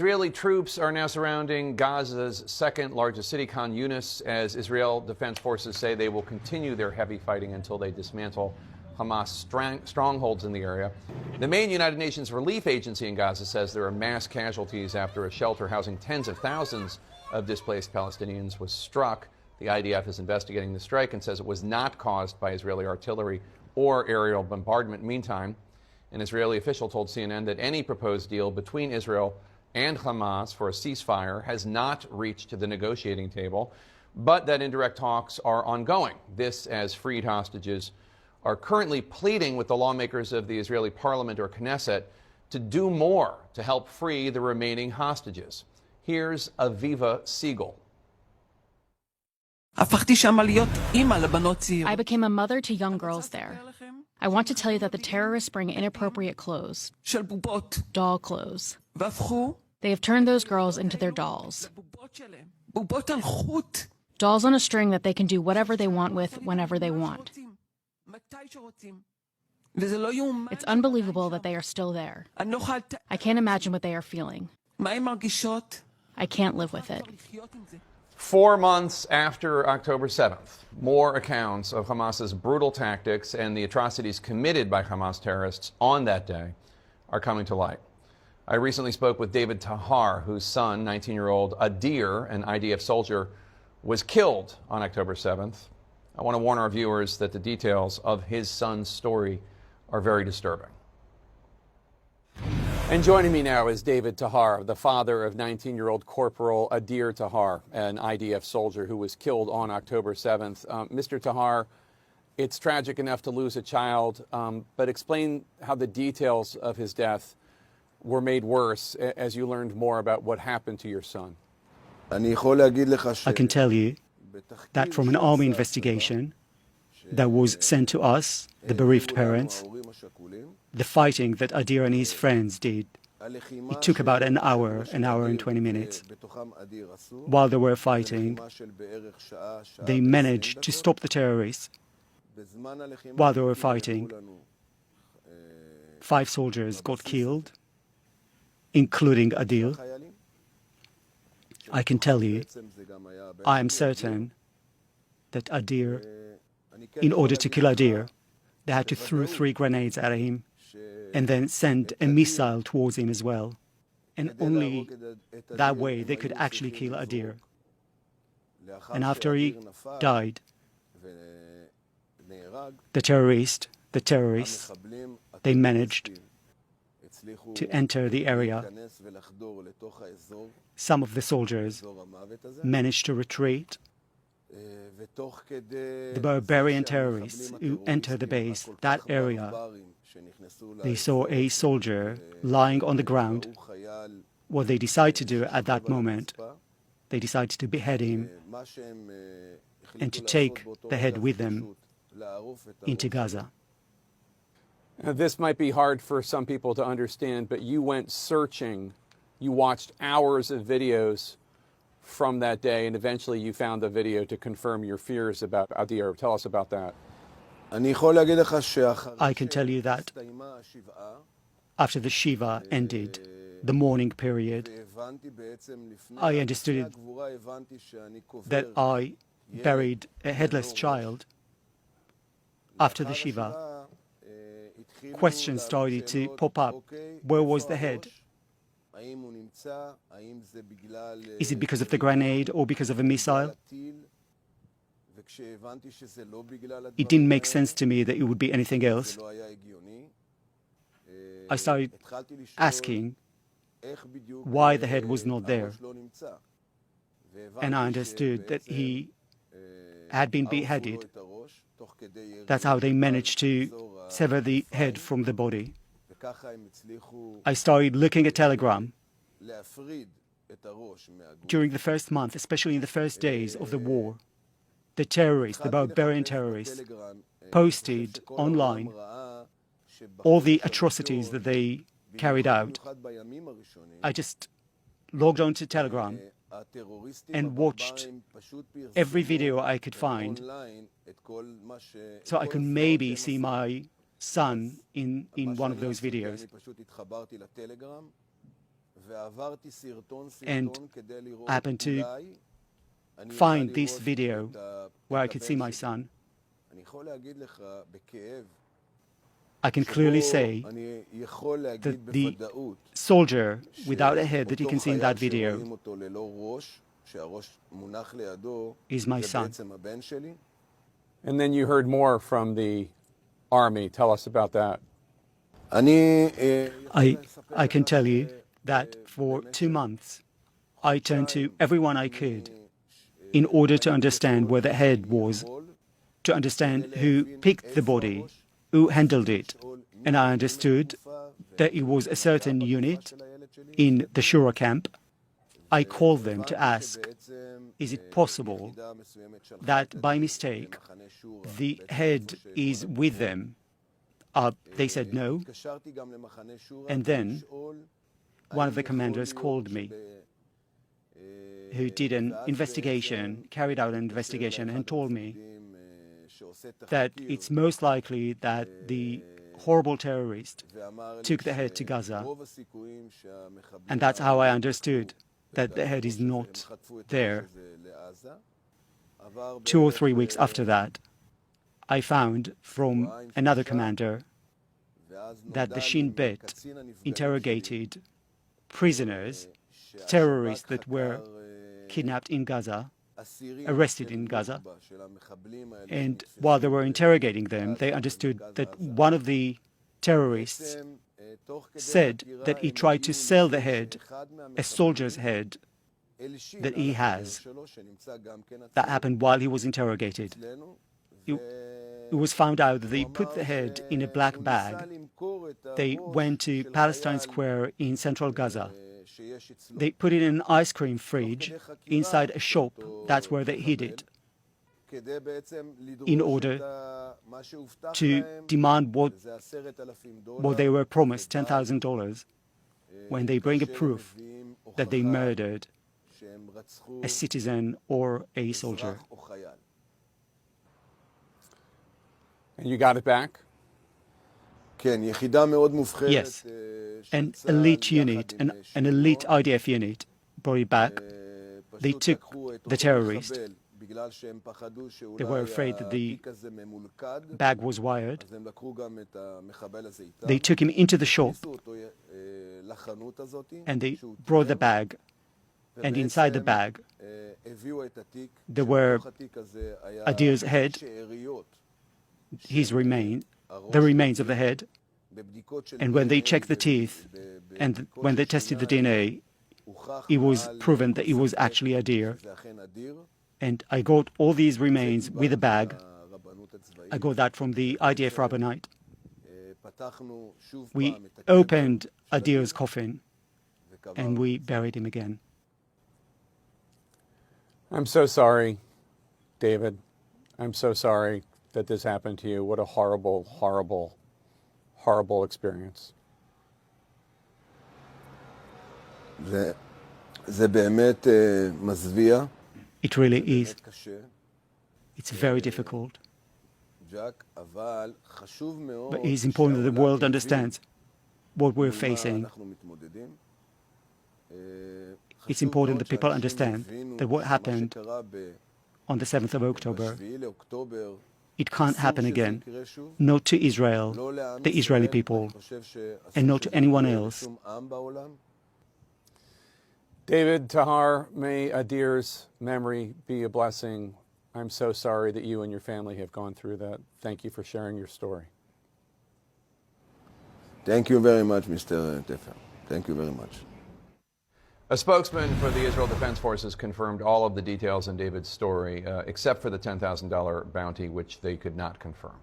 Israeli troops are now surrounding Gaza's second largest city, Khan Yunis, as Israel Defense Forces say they will continue their heavy fighting until they dismantle Hamas strongholds in the area. The main United Nations relief agency in Gaza says there are mass casualties after a shelter housing tens of thousands of displaced Palestinians was struck. The IDF is investigating the strike and says it was not caused by Israeli artillery or aerial bombardment. Meantime, an Israeli official told CNN that any proposed deal between Israel and Hamas for a ceasefire has not reached the negotiating table, but that indirect talks are ongoing. This as freed hostages are currently pleading with the lawmakers of the Israeli parliament, or Knesset, to do more to help free the remaining hostages. Here's Aviva Siegel. I became a mother to young girls there. I want to tell you that the terrorists bring inappropriate clothes, doll clothes. They have turned those girls into their dolls. Dolls on a string that they can do whatever they want with whenever they want. It's unbelievable that they are still there. I can't imagine what they are feeling. I can't live with it. 4 months after October 7th, more accounts of Hamas's brutal tactics and the atrocities committed by Hamas terrorists on that day are coming to light. I recently spoke with David Tahar, whose son, 19-year-old Adir, an IDF soldier, was killed on October 7th. I want to warn our viewers that the details of his son's story are very disturbing. And joining me now is David Tahar, the father of 19-year-old Corporal Adir Tahar, an IDF soldier who was killed on October 7th. Mr. Tahar, it's tragic enough to lose a child, but explain how the details of his death were made worse as you learned more about what happened to your son. I can tell you that from an army investigation that was sent to us, the bereaved parents, the fighting that Adir and his friends did, it took about an hour and 20 minutes. While they were fighting, they managed to stop the terrorists. While they were fighting, 5 soldiers got killed, including Adir. I can tell you, I am certain that Adir, in order to kill Adir, they had to throw 3 grenades at him and then send a missile towards him as well. And only that way they could actually kill Adir. And after he died, the terrorists, they managed to enter the area. Some of the soldiers managed to retreat. The barbarian terrorists who entered the base, that area, they saw a soldier lying on the ground. What they decided to do at that moment, they decided to behead him and to take the head with them into Gaza. Now, this might be hard for some people to understand, but you went searching. You watched hours of videos from that day, and eventually you found the video to confirm your fears about Adir. Tell us about that. I can tell you that after the Shiva ended, the mourning period, I understood that I buried a headless child. After the Shiva, questions started to pop up. Where was the head? Is it because of the grenade or because of a missile? It didn't make sense to me that it would be anything else. I started asking why the head was not there. And I understood that he had been beheaded. That's how they managed to sever the head from the body. I started looking at Telegram. During the first month, especially in the first days of the war, the terrorists, the barbarian terrorists, posted online all the atrocities that they carried out. I just logged on to Telegram and watched every video I could find so I could maybe see my son in one of those videos. and I happened to find this video where I could see my son. I can clearly say that the soldier without a head that you can see in that video is my son. And then you heard more from the army. Tell us about that. I can tell you that for 2 months, I turned to everyone I could in order to understand where the head was, to understand who picked the body, who handled it. And I understood that it was a certain unit in the Shura camp. I called them to ask, is it possible that by mistake the head is with them? They said no. And then one of the commanders called me, who did an investigation, carried out an investigation, and told me that it's most likely that the horrible terrorist took the head to Gaza. And that's how I understood that the head is not there. 2 or 3 weeks after that, I found from another commander that the Shin Bet interrogated prisoners, terrorists that were kidnapped in Gaza, arrested in Gaza. And while they were interrogating them, they understood that one of the terrorists said that he tried to sell the head, a soldier's head that he has. That happened while he was interrogated. It was found out that they put the head in a black bag. They went to Palestine Square in central Gaza. They put it in an ice cream fridge inside a shop. That's where they hid it, in order to demand what they were promised, $10,000, when they bring a proof that they murdered a citizen or a soldier. And you got it back? Yes. An elite unit, an elite IDF unit brought it back. They took the terrorist. They were afraid that the bag was wired. They took him into the shop and they brought the bag. And inside the bag, there were Adir's head, his remains, the remains of the head. And when they checked the teeth and when they tested the DNA, it was proven that it was actually Adir. And I got all these remains with a bag. I got that from the IDF Rabbinite. We opened Adir's coffin and we buried him again. I'm so sorry, David. I'm so sorry that this happened to you. What a horrible, horrible, horrible experience. It really is. It's very difficult. But it's important that the world understands what we're facing. It's important that people understand that what happened on the 7th of October, it can't happen again. Not to Israel, the Israeli people, and not to anyone else. David, Tahar, may Adir's memory be a blessing. I'm so sorry that you and your family have gone through that. Thank you for sharing your story. Thank you very much, Mr. Tefer. Thank you very much. A spokesman for the Israel Defense Forces confirmed all of the details in David's story, except for the $10,000 bounty, which they could not confirm.